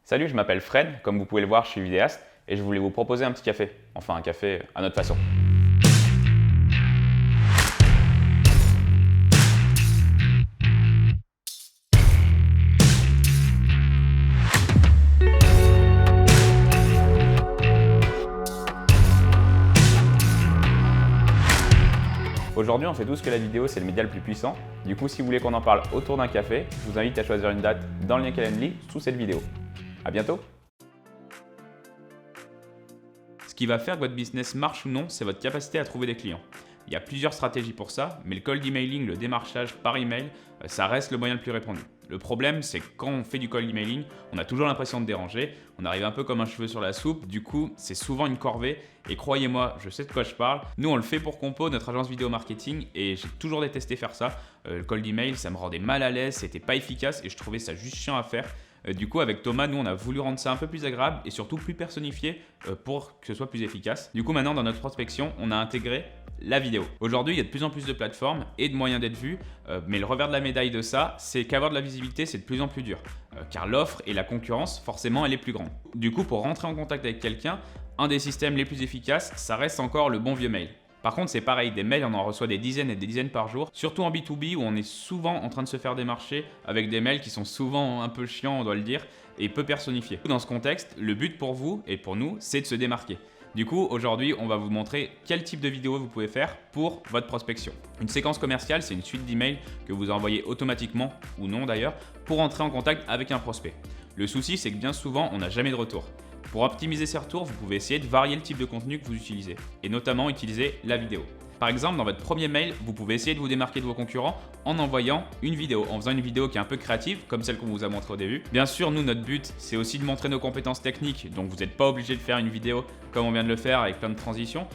Salut, je m'appelle Fred, comme vous pouvez le voir, je suis vidéaste et je voulais vous proposer un petit café. Enfin, un café à notre façon. Aujourd'hui, on sait tous que la vidéo, c'est le média le plus puissant. Du coup, si vous voulez qu'on en parle autour d'un café, je vous invite à choisir une date dans le lien Calendly sous cette vidéo. À bientôt! Ce qui va faire que votre business marche ou non, c'est votre capacité à trouver des clients. Il y a plusieurs stratégies pour ça, mais le cold emailing, le démarchage par email, ça reste le moyen le plus répandu. Le problème, c'est que quand on fait du cold emailing, on a toujours l'impression de déranger, on arrive un peu comme un cheveu sur la soupe, du coup, c'est souvent une corvée, et croyez-moi, je sais de quoi je parle. Nous, on le fait pour Compo, notre agence vidéo marketing, et j'ai toujours détesté faire ça. Le cold email, ça me rendait mal à l'aise, c'était pas efficace, et je trouvais ça juste chiant à faire. Du coup, avec Thomas, nous, on a voulu rendre ça un peu plus agréable et surtout plus personnifié pour que ce soit plus efficace. Du coup, maintenant, dans notre prospection, on a intégré la vidéo. Aujourd'hui, il y a de plus en plus de plateformes et de moyens d'être vus, mais le revers de la médaille de ça, c'est qu'avoir de la visibilité, c'est de plus en plus dur, car l'offre et la concurrence, forcément, elle est plus grande. Du coup, pour rentrer en contact avec quelqu'un, un des systèmes les plus efficaces, ça reste encore le bon vieux mail. Par contre, c'est pareil, des mails, on en reçoit des dizaines et des dizaines par jour, surtout en B2B où on est souvent en train de se faire démarcher avec des mails qui sont souvent un peu chiants, on doit le dire, et peu personnifiés. Dans ce contexte, le but pour vous et pour nous, c'est de se démarquer. Du coup, aujourd'hui, on va vous montrer quel type de vidéo vous pouvez faire pour votre prospection. Une séquence commerciale, c'est une suite d'emails que vous envoyez automatiquement, ou non d'ailleurs, pour entrer en contact avec un prospect. Le souci, c'est que bien souvent, on n'a jamais de retour. Pour optimiser ces retours, vous pouvez essayer de varier le type de contenu que vous utilisez, et notamment utiliser la vidéo. Par exemple, dans votre premier mail, vous pouvez essayer de vous démarquer de vos concurrents en envoyant une vidéo, en faisant une vidéo qui est un peu créative, comme celle qu'on vous a montrée au début. Bien sûr, nous, notre but, c'est aussi de montrer nos compétences techniques, donc vous n'êtes pas obligé de faire une vidéo comme on vient de le faire avec plein de transitions.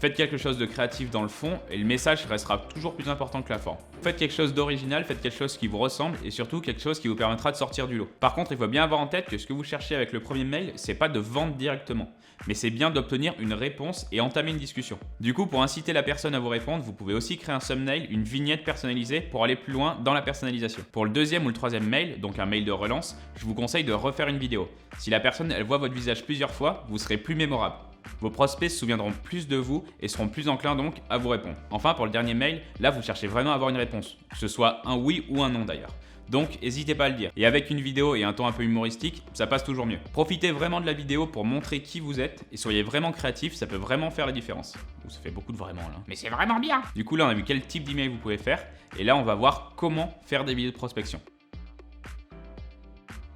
Faites quelque chose de créatif dans le fond et le message restera toujours plus important que la forme. Faites quelque chose d'original, faites quelque chose qui vous ressemble et surtout quelque chose qui vous permettra de sortir du lot. Par contre, il faut bien avoir en tête que ce que vous cherchez avec le premier mail, c'est pas de vendre directement, mais c'est bien d'obtenir une réponse et entamer une discussion. Du coup, pour inciter la personne à vous répondre, vous pouvez aussi créer un thumbnail, une vignette personnalisée pour aller plus loin dans la personnalisation. Pour le deuxième ou le troisième mail, donc un mail de relance, je vous conseille de refaire une vidéo. Si la personne elle voit votre visage plusieurs fois, vous serez plus mémorable. Vos prospects se souviendront plus de vous et seront plus enclins donc à vous répondre. Enfin, pour le dernier mail, là vous cherchez vraiment à avoir une réponse, que ce soit un oui ou un non d'ailleurs. Donc n'hésitez pas à le dire. Et avec une vidéo et un ton un peu humoristique, ça passe toujours mieux. Profitez vraiment de la vidéo pour montrer qui vous êtes et soyez vraiment créatif, ça peut vraiment faire la différence. Ça fait beaucoup de vraiment là. Mais c'est vraiment bien! Du coup là on a vu quel type d'email vous pouvez faire et là on va voir comment faire des vidéos de prospection.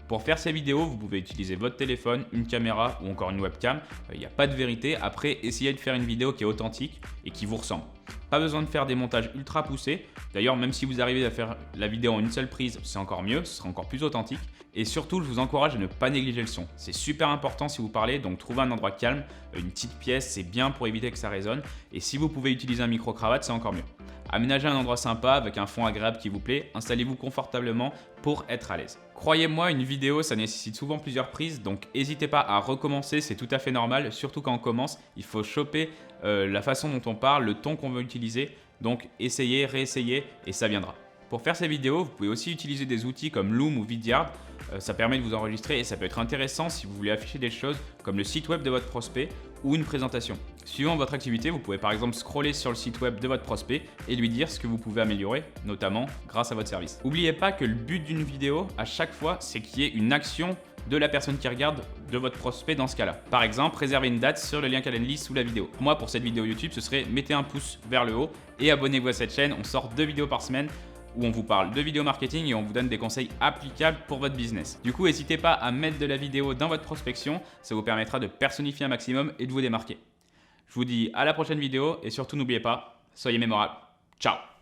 Pour faire ces vidéos, vous pouvez utiliser votre téléphone, une caméra ou encore une webcam. Il n'y a pas de vérité. Après, essayez de faire une vidéo qui est authentique et qui vous ressemble. Pas besoin de faire des montages ultra poussés. D'ailleurs, même si vous arrivez à faire la vidéo en une seule prise, c'est encore mieux, ce sera encore plus authentique. Et surtout, je vous encourage à ne pas négliger le son. C'est super important si vous parlez, donc trouvez un endroit calme, une petite pièce, c'est bien pour éviter que ça résonne. Et si vous pouvez utiliser un micro-cravate, c'est encore mieux. Aménagez un endroit sympa avec un fond agréable qui vous plaît, installez-vous confortablement pour être à l'aise. Croyez-moi, une vidéo ça nécessite souvent plusieurs prises, donc n'hésitez pas à recommencer, c'est tout à fait normal, surtout quand on commence, il faut choper la façon dont on parle, le ton qu'on veut utiliser, donc essayez, réessayez et ça viendra. Pour faire ces vidéos, vous pouvez aussi utiliser des outils comme Loom ou Vidyard, ça permet de vous enregistrer et ça peut être intéressant si vous voulez afficher des choses comme le site web de votre prospect ou une présentation. Suivant votre activité, vous pouvez par exemple scroller sur le site web de votre prospect et lui dire ce que vous pouvez améliorer, notamment grâce à votre service. N'oubliez pas que le but d'une vidéo, à chaque fois, c'est qu'il y ait une action de la personne qui regarde de votre prospect dans ce cas-là. Par exemple, réservez une date sur le lien Calendly sous la vidéo. Pour moi, pour cette vidéo YouTube, ce serait mettez un pouce vers le haut et abonnez-vous à cette chaîne. On sort 2 vidéos par semaine où on vous parle de vidéo marketing et on vous donne des conseils applicables pour votre business. Du coup, n'hésitez pas à mettre de la vidéo dans votre prospection, ça vous permettra de personnifier un maximum et de vous démarquer. Je vous dis à la prochaine vidéo et surtout n'oubliez pas, soyez mémorables. Ciao!